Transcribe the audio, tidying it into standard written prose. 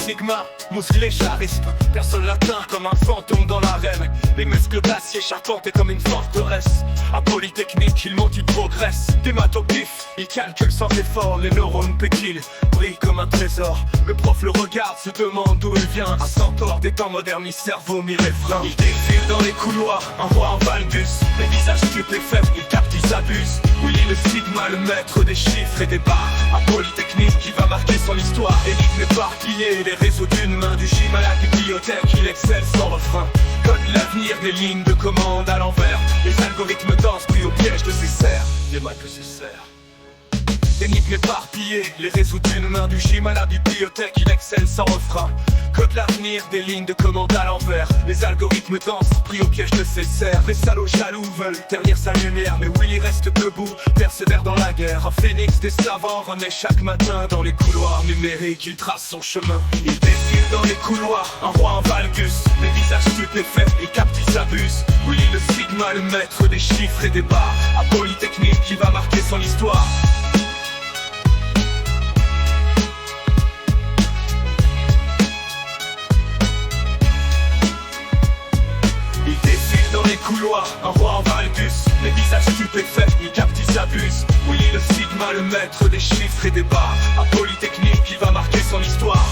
Sigma, muscle les charismes. Personne l'atteint comme un fantôme dans l'arène. Les muscles glaciers charpentés comme une forteresse. À Polytechnique, il monte, il progresse. Des maths au pif, il calcule sans effort. Les neurones pétillent, brillent comme un trésor. Le prof le regarde, se demande d'où il vient. Un centaure des temps modernes, il cerveau mis les freins. Il défile dans les couloirs, un roi en valgus. Les visages stupéfaits, il capte, il s'abuse. Willy le Sigma, le maître des chiffres et des barres. À Polytechnique, qui va marquer son histoire. Énigme éparpillée, les réseaux d'une main. Du gym à la bibliothèque, il excelle sans refrain. Code l'avenir des lignes de commande à l'envers. Les algorithmes dansent pris au piège de ses serres. Les maths que ses serres. Énigmes éparpillées, les réseaux d'une main. Du gym à la bibliothèque, il excelle sans refrain. Code l'avenir des lignes de commande à l'envers. Les algorithmes dansent, pris au piège de ses serres. Les salauds jaloux veulent ternir sa lumière, mais Willy reste debout, persévère dans la guerre. Un phénix des savants renaît chaque matin. Dans les couloirs numériques, il trace son chemin. Il défile dans les couloirs, un roi en valgus. Les visages stupéfaits, il capte, il s'abuse. Willy le Sigma, le maître des chiffres et des barres. À Polytechnique, qui va marquer son histoire. Dans les couloirs, un roi en valgus. Les visages stupéfaits, il capte, il s'abuse. Willy le Sigma, le maître des chiffres et des barres. À Polytechnique, qui va marquer son histoire.